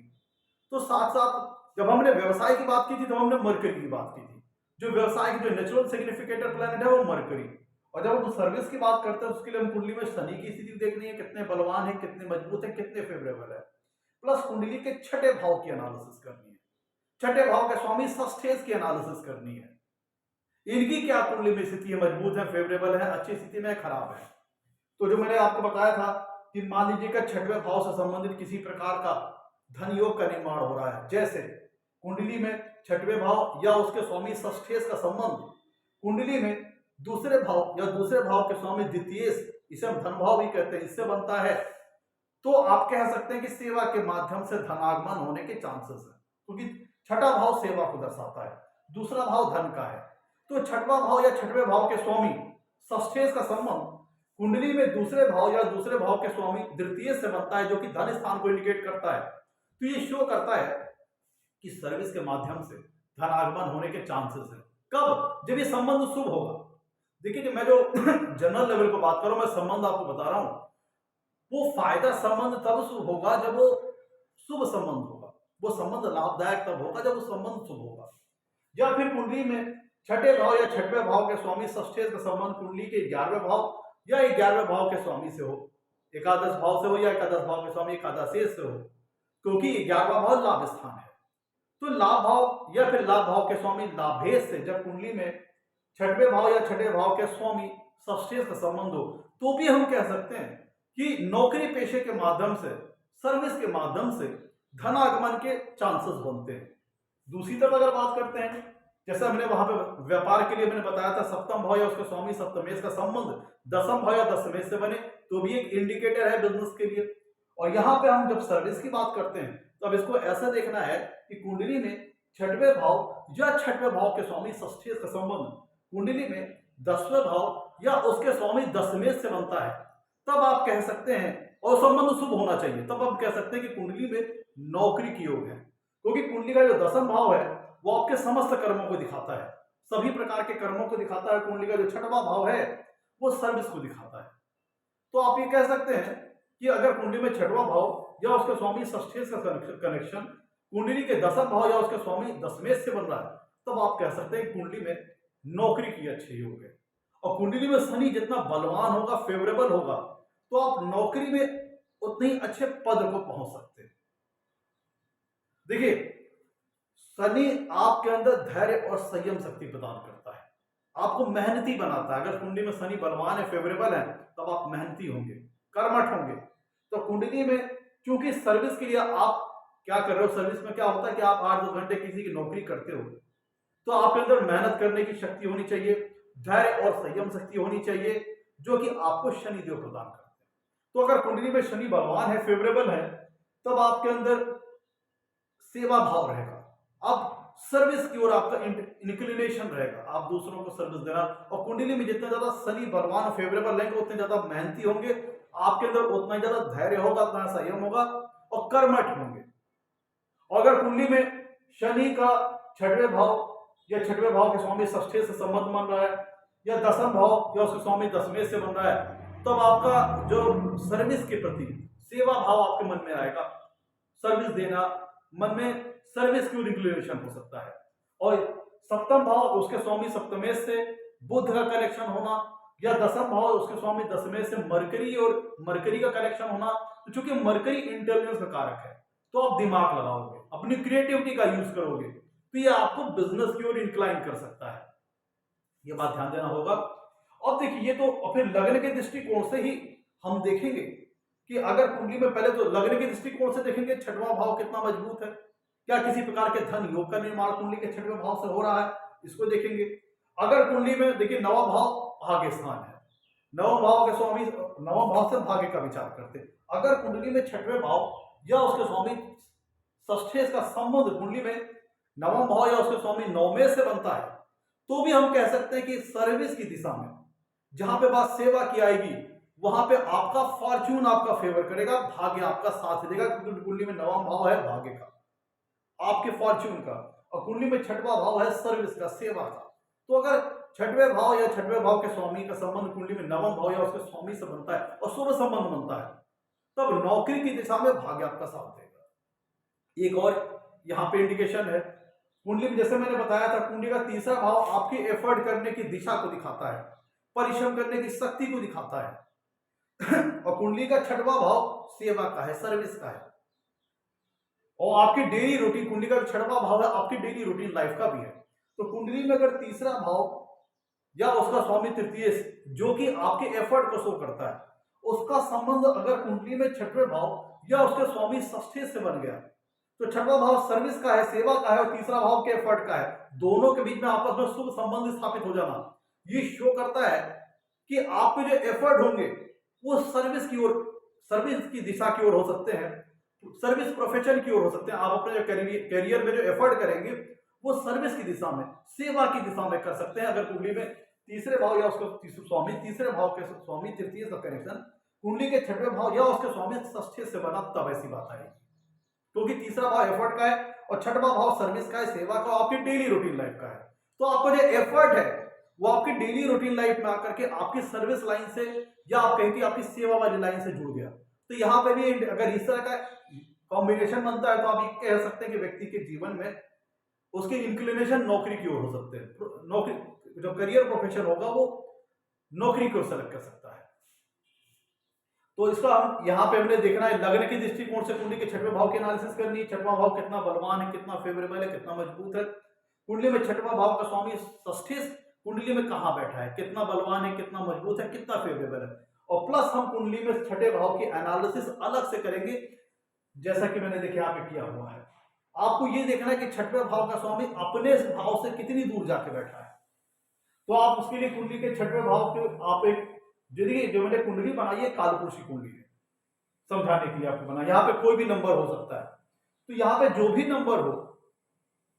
तो साथ साथ जब हमने व्यवसाय की बात की थी तो हमने मरकरी की बात की थी, जो व्यवसाय की जो नेचुरल सिग्निफिकेटर प्लैनेट है वो मरकरी। और जब हम सर्विस की बात करते हैं उसके लिए हम कुंडली में शनि की स्थिति देखनी है, कितने बलवान है, कितने मजबूत है, कितने फेवरेबल है, प्लस कुंडली के 6ठे भाव की एनालिसिस करनी है, 6ठे भाव के स्वामी षष्ठेश की एनालिसिस करनी है, इनकी क्या कुंडली में स्थिति है, मजबूत है, फेवरेबल है, अच्छी स्थिति में, खराब है। तो जो मैंने आपको बताया था कि मान लीजिए कि 6वें भाव से संबंधित किसी प्रकार का धन योग का निर्माण हो रहा है, जैसे कुंडली में 6वें भाव या उसके स्वामी षष्ठेश का संबंध कुंडली में दूसरे भाव या दूसरे भाव के स्वामी द्वितीयेश, इसे हम धन भाव भी कहते हैं, इससे बनता है, तो आप कह सकते हैं कि सेवा के माध्यम से धनागमन होने के चांसेस है, क्योंकि 6ठा भाव सेवा को दर्शाता है, दूसरा भाव धन का है। तो 6वां भाव या 6वें भाव के स्वामी षष्ठेश का संबंध कुंडली में दूसरे भाव या दूसरे भाव के स्वामी द्वितीय से बनता है, जो कि धन स्थान को इंडिकेट करता है। तो ये शो करता है कि सर्विस के माध्यम से धनागमन होने के चांसेस है। कब? जब ये संबंध शुभ होगा। देखिए, मैं जो जनरल लेवल पर बात कर रहा हूं, मैं संबंध आपको बता रहा हूं, वो फायदा संबंध तब शुभ होगा जब वो शुभ संबंध होगा, वो संबंध लाभदायक तब होगा जब वो संबंध शुभ होगा। या फिर कुंडली में 6ठे भाव या 6वें भाव के स्वामी षष्ठेश का संबंध कुंडली के 11वें भाव या 11वें भाव के स्वामी से हो, एकादश भाव से हो या एकादश भाव के स्वामी एकादशेश से हो, क्योंकि 11वां भाव लाभ स्थान है। तो लाभ भाव या फिर लाभ भाव के स्वामी लाभेश से जब कुंडली में 6वें भाव या 6ठे भाव के स्वामी षष्ठेश का संबंध हो, तो भी हम कह सकते हैं कि नौकरी पेशे के माध्यम से, सर्विस के माध्यम से धनागमन के चांसेस बनते हैं। दूसरी तरफ अगर बात करते हैं, जैसे हमने वहां पे व्यापार के लिए मैंने बताया था 7वां भाव या उसके स्वामी सप्तमेश का संबंध 10वां भाव या दशमेश से बने, तो भी एक इंडिकेटर है बिजनेस के लिए। और यहाँ पे हम जब सर्विस की बात करते हैं तो अब इसको ऐसा देखना है कि कुंडली में छठवें भाव या छठवें भाव के स्वामी षष्ठी का संबंध कुंडली में 10वें भाव या उसके स्वामी दसवें से बनता है, तब आप कह सकते हैं, और संबंध शुभ होना चाहिए, तब आप कह सकते हैं कि कुंडली में नौकरी की योग है। क्योंकि कुंडली का जो 10वां भाव है वो आपके समस्त कर्मों को दिखाता है, सभी प्रकार के कर्मों को दिखाता है। कुंडली का जो 6वां भाव है वो सर्विस को दिखाता है। तो आप ये कह सकते हैं कि अगर कुंडली में 6वां भाव या उसके स्वामी षष्ठी से कनेक्शन कुंडली के 10वां भाव या उसके स्वामी दसवें से बन रहा है, तब आप कह सकते हैं कुंडली में नौकरी की अच्छे योग है। और कुंडली में शनि जितना बलवान होगा, फेवरेबल होगा, तो आप नौकरी में उतने ही अच्छे पद को पहुंच सकते हैं। देखिए, शनि आपके अंदर धैर्य और संयम शक्ति प्रदान करता है, आपको मेहनती बनाता है। अगर कुंडली में शनि बलवान है, फेवरेबल है, तब आप मेहनती होंगे, कर्मठ होंगे। तो कुंडली में क्योंकि सर्विस के लिए आप क्या कर रहे हो, सर्विस में क्या होता है कि आप 8-10 घंटे किसी की नौकरी करते हो, तो आपके अंदर मेहनत करने की शक्ति होनी चाहिए, धैर्य और संयम शक्ति होनी चाहिए, जो कि आपको शनिदेव प्रदान करते हैं। तो अगर कुंडली में शनि बलवान है, फेवरेबल है, तब आपके अंदर सेवा भाव रहेगा, आप सर्विस की ओर आपका इंक्लिनेशन रहेगा, आप दूसरों को सर्विस देना। और कुंडली में जितना ज्यादा शनि बलवान फेवरेबल रहेंगे, उतने ज्यादा मेहनती होंगे, आपके अंदर उतना ही ज्यादा धैर्य होगा, उतना संयम होगा और कर्मठ होंगे। और अगर कुंडली में शनि का 6वें भाव या 6वें भाव के स्वामी षष्ठी से संबंध बन रहा है, या 10वां भाव या उसके स्वामी दसवें से बन रहा है, तब आपका जो सर्विस के प्रति सेवा भाव आपके मन में आएगा, सर्विस देना, मन में सर्विस की इंक्लिनेशन हो सकता है। और 7वां भाव उसके स्वामी सप्तमेश से बुध का कनेक्शन होना, या 10वां भाव उसके स्वामी दसवें से मरकरी और मरकरी का कनेक्शन होना। तो चूंकि मरकरी इंटेलिजेंस का कारक है, तो आप दिमाग लगाओगे, अपनी क्रिएटिविटी का यूज करोगे, तो ये आपको बिजनेस की ओर इंक्लाइन कर सकता है, ये बात ध्यान देना होगा। और देखिए, ये तो फिर लग्न के दृष्टिकोण से ही हम देखेंगे कि अगर कुंडली में, पहले तो लग्न के दृष्टिकोण से देखेंगे 6वां भाव कितना मजबूत है, क्या किसी प्रकार के धन योग का निर्माण कुंडली के 6वें भाव से हो रहा है, इसको देखेंगे। अगर कुंडली में देखिए 9वां भाव भाग्य स्थान है, 9वां भाव के स्वामी 9वां भाव से भाग्य का विचार करते हैं। अगर कुंडली में 6वें भाव या उसके स्वामी षष्ठी का संबंध कुंडली में 9वां भाव या उसके स्वामी 9वें से बनता है, तो भी हम कह सकते हैं कि सर्विस की दिशा में जहां पे बात सेवा की आएगी, वहां पे आपका फॉर्च्यून आपका फेवर करेगा, भाग्य आपका साथ देगा, क्योंकि कुंडली में 9वां भाव है भाग्य का, आपके फॉर्च्यून का, और कुंडली में 6वां भाव है सर्विस का, सेवा का। तो अगर 6वें भाव या 6वें भाव के स्वामी का संबंध कुंडली में 9वां भाव या उसके स्वामी से बनता है और शुभ संबंध बनता है, तब नौकरी की दिशा में भाग्य आपका साथ देगा। एक और यहाँ पे इंडिकेशन है, कुंडली में जैसे मैंने बताया था, कुंडली का तीसरा भाव आपकी एफर्ट करने की दिशा को दिखाता है, परिश्रम करने की शक्ति को दिखाता है। और कुंडली का 6वां भाव सेवा का है, सर्विस का है, और आपकी डेली रूटीन, कुंडली का 6वां भाव है आपकी डेली रूटीन लाइफ का भी है। तो कुंडली में अगर तीसरा भाव या उसका स्वामी तृतीय जो कि आपके एफर्ट को शो करता है, उसका संबंध अगर कुंडली में 6वें भाव या उसके स्वामी षष्ठी से बन गया, तो 6वां भाव सर्विस का है, सेवा का है, और तीसरा भाव के एफर्ट का है, दोनों के बीच में आपस में शुभ संबंध स्थापित हो जाना, ये शो करता है कि आपके जो एफर्ट होंगे वो सर्विस की ओर, सर्विस की दिशा की ओर हो सकते हैं, सर्विस प्रोफेशन की ओर हो सकते हैं। आप अपने जो करियर में जो एफर्ट करेंगे वो सर्विस की दिशा में, सेवा की दिशा में कर सकते हैं। अगर कुंडली में तीसरे भाव या उसके स्वामी तीसरे भाव के स्वामी तृतीय का कनेक्शन कुंडली के 6वें भाव या उसके स्वामी षष्ठी से बना, तब ऐसी बात आएगी, क्योंकि तीसरा भाव एफर्ट का है और 6वां भाव सर्विस का है, सेवा का, आपकी डेली रूटीन लाइफ का है। तो आपका जो एफर्ट है वो आपकी डेली रूटीन लाइफ में आकर के आपकी सर्विस लाइन से, या आप कहें कि आपकी सेवा वाली लाइन से जुड़ गया। तो यहाँ पे भी अगर इस तरह का कॉम्बिनेशन बनता है, तो आप ये कह सकते हैं कि व्यक्ति के जीवन में उसके इंक्लिनेशन नौकरी की ओर हो सकते हैं, नौकरी जो करियर प्रोफेशन होगा वो नौकरी की ओर सेलेक्ट कर सकता है। तो इसका हम यहाँ पे हमने देखना है, लग्न के दृष्टिकोण से कुंडली के 6वें भाव की एनालिसिस करनी है, 6वां भाव कितना बलवान है, कितना फेवरेबल है, कितना मजबूत है। कुंडली में 6वां भाव का स्वामी षष्ठी कुंडली में कहाँ बैठा है, कितना बलवान है, कितना मजबूत है, कितना फेवरेबल है। और प्लस हम कुंडली में 6ठे भाव की एनालिसिस अलग से करेंगे, जैसा कि मैंने देखिए यहाँ पे किया हुआ है। आपको ये देखना है कि 6वें भाव का स्वामी अपने भाव से कितनी दूर जाके बैठा है। तो आप उसके लिए कुंडली के 6वें भाव के आप एक, जो मैंने कुंडली बनाई है कालपुरुषी कुंडली है, समझाने के लिए आपको बना, यहाँ पे कोई भी नंबर हो सकता है। तो यहाँ पे जो भी नंबर हो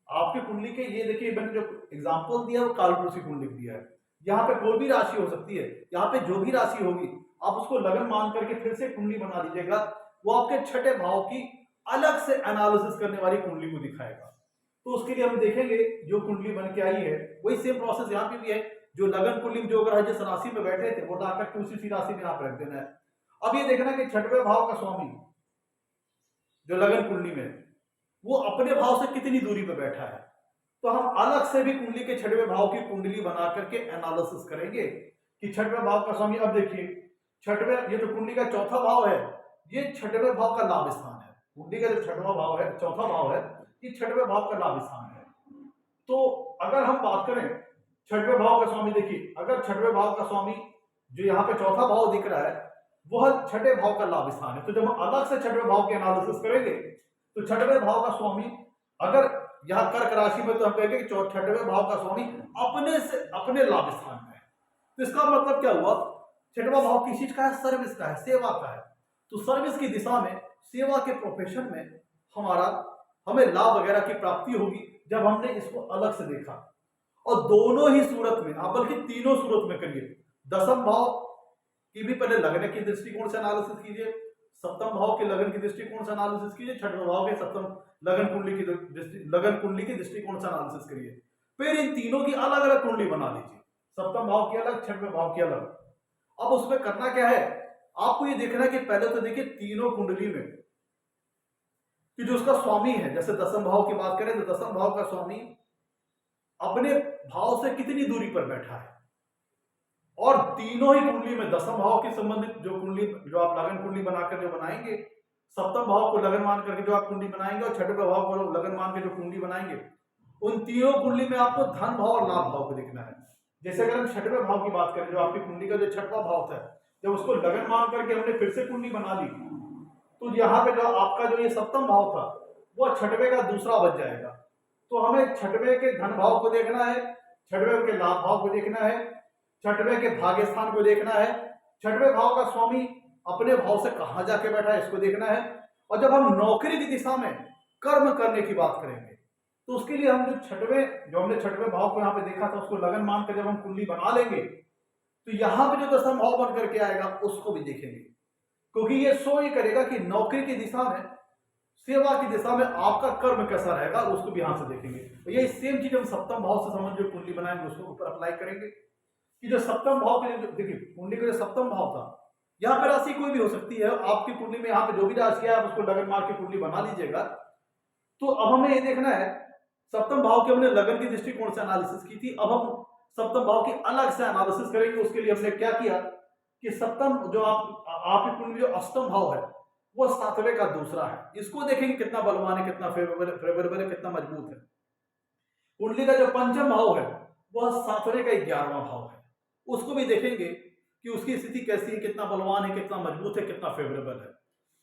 आपकी कुंडली के ये देखिए, मैंने जो एग्जांपल दिया वो कालपुरुष की कुंडली दिया है। यहाँ पे कोई भी राशि हो सकती है, यहाँ पे जो भी राशि होगी आप उसको लगन मान करके फिर से कुंडली बना लीजिएगा। वो आपके छठे भाव की अलग से एनालिसिस करने वाली कुंडली को दिखाएगा। तो उसके लिए हम देखेंगे जो कुंडली बन के आई है वही सेम प्रोसेस यहाँ पे भी है। जो लगन कुंडली में जो ग्रह जिस राशि में बैठे थे वो लाकर के उसी राशि में यहाँ पे रख देना है। अब ये देखना कि छठवें भाव का स्वामी जो लगन कुंडली में वो अपने भाव से कितनी दूरी पे बैठा है। तो हम अलग से भी कुंडली के छठवें भाव की कुंडली बना करके एनालिसिस करेंगे कि छठवें भाव का स्वामी, अब देखिए छठवें, ये जो कुंडली का चौथा भाव है ये छठवें भाव का लाभ स्थान है। कुंडली का जो छठवां भाव है, चौथा भाव है, ये छठवें भाव का लाभ स्थान है। तो अगर हम बात करें छठवें भाव का स्वामी, देखिए अगर छठवें भाव का स्वामी जो यहाँ पे चौथा भाव दिख रहा है वह छठे भाव का लाभ स्थान है। तो जब हम अलग से छठवें भाव की एनालिसिस करेंगे तो छठवें भाव का स्वामी अगर यहाँ कर्क राशि में, तो हम कहेंगे कि छठवें भाव का स्वामी अपने से अपने लाभ स्थान में है। तो इसका मतलब क्या हुआ, छठवां भाव किस चीज का है, सर्विस का है, सेवा का है। तो सर्विस की दिशा में, सेवा के प्रोफेशन में हमें लाभ वगैरह की प्राप्ति होगी जब हमने इसको अलग से देखा। और दोनों ही सूरत में, आप बल्कि तीनों सूरत में करिए। दसम भाव की भी पहले लगन की दृष्टिकोण से एनालिसिस कीजिए, सप्तम भाव के लगन की दृष्टिकोण से एनालिसिस कीजिए, छठवें भाव के सप्तम लगन कुंडली की दृष्टिकोण से एनालिसिस करिए। फिर इन तीनों की अलग अलग कुंडली बना लीजिए, सप्तम भाव की अलग, छठवें भाव की अलग। अब उसमें करना क्या है, आपको ये देखना है कि पहले तो देखिए तीनों कुंडली में कि जो उसका स्वामी है, जैसे दसम भाव की बात करें तो दसम भाव का स्वामी अपने भाव से कितनी दूरी पर बैठा है। और तीनों ही कुंडली में दसम भाव के संबंधित जो कुंडली, जो आप लगन कुंडली बनाकर जो बनाएंगे, सप्तम भाव को लगन मान करके जो आप कुंडली बनाएंगे और छठवें भाव को लगन मान के जो कुंडली बनाएंगे, उन तीनों कुंडली में आपको धन भाव और लाभ भाव को देखना है। जैसे अगर हम छठवें भाव की बात करें, जो आपकी कुंडली का जो छठवां भाव था, जब उसको लगन मान करके हमने फिर से कुंडली बना ली, तो यहाँ पे जो आपका जो ये सप्तम भाव था वो छठवें का दूसरा बच जाएगा। तो हमें छठवें के धन भाव को देखना है, छठवें के लाभ भाव को देखना है, छठवें के भाग्य स्थान को देखना है, छठवें भाव का स्वामी अपने भाव से कहां जाके बैठा है इसको देखना है। और जब हम नौकरी की दिशा में कर्म करने की बात करेंगे तो उसके लिए हम जो हमने छठवें भाव को यहाँ पे देखा था उसको लगन मान कर जब हम कुंडली बना लेंगे तो यहाँ पे जो दसम भाव बन करके आएगा उसको भी देखेंगे, क्योंकि ये शो ये करेगा कि नौकरी की दिशा में, सेवा की दिशा में आपका कर्म कैसा रहेगा, उसको भी यहां से देखेंगे। तो ये सेम चीज हम सप्तम भाव से संबंधित जो कुंडली बनाएंगे उसको ऊपर अप्लाई करेंगे कि जो सप्तम भाव के, देखिए कुंडली का जो सप्तम भाव था, यहाँ पे राशि कोई भी हो सकती है, आपकी कुंडली में यहाँ पे जो भी राशि है आप उसको लगन मार के कुंडली बना लीजिएगा। तो अब हमें ये देखना है, सप्तम भाव की हमने लगन की दृष्टिकोण से एनालिसिस की थी, अब हम सप्तम भाव की अलग से एनालिसिस करेंगे। उसके लिए हमने क्या किया कि सप्तम जो आपकी कुंडली जो अष्टम भाव है वो सातवें का दूसरा है, इसको देखेंगे कितना बलवान है, कितना फेवरेबल है, कितना मजबूत है। कुंडली का जो पंचम भाव है वह सातवें का 11वां भाव है, उसको भी देखेंगे कि उसकी स्थिति कैसी है, कितना बलवान है, कितना मजबूत है, कितना फेवरेबल है।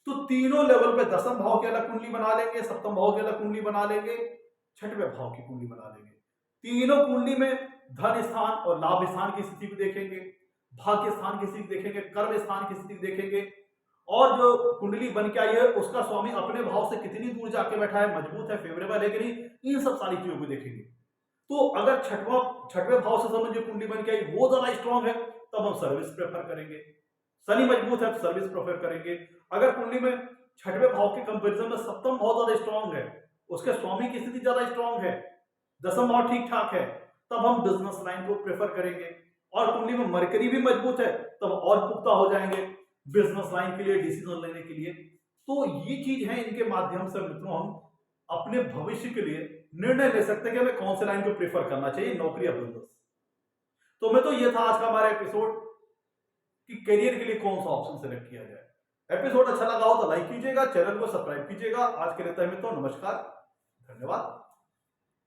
तो तीनों लेवल पे दसम भाव की अलग कुंडली बना लेंगे, सप्तम भाव की अलग कुंडली बना लेंगे, छठवें भाव की कुंडली बना लेंगे। तीनों कुंडली में धन स्थान और लाभ स्थान की स्थिति को देखेंगे, भाग्य स्थान की स्थिति देखेंगे, कर्म स्थान की स्थिति देखेंगे, और जो कुंडली बन के आई है उसका स्वामी अपने भाव से कितनी दूर जाके बैठा है, मजबूत है, फेवरेबल है कि नहीं, इन सब सारी चीजों को देखेंगे। तो अगर छठवें भाव से संबंधित कुंडली बन के आई वो ज्यादा स्ट्रॉन्ग है तब हम सर्विस प्रेफर करेंगे, शनि मजबूत है तो सर्विस प्रेफर करेंगे। अगर कुंडली में छठवें भाव के कंपैरिजन में सप्तम भाव ज्यादा स्ट्रॉन्ग है, उसके स्वामी की स्थिति ज्यादा स्ट्रॉन्ग है, दसम भाव ठीक ठाक है, तब हम बिजनेस लाइन को प्रेफर करेंगे। और कुंडली में मरकरी भी मजबूत है तब और पुख्ता हो जाएंगे बिजनेस लाइन के लिए, डिसीजन लेने के लिए। तो ये चीज है, इनके माध्यम से मित्रों हम अपने भविष्य के लिए निर्णय ले सकते हैं कि हमें कौन से लाइन को प्रेफर करना चाहिए, नौकरी या बिजनेस। तो मैं तो ये था आज का हमारा एपिसोड कि करियर के लिए कौन सा ऑप्शन सेलेक्ट किया जाए। एपिसोड अच्छा लगा हो तो लाइक कीजिएगा, चैनल को सब्सक्राइब कीजिएगा। आज के लिए मित्रों नमस्कार, धन्यवाद।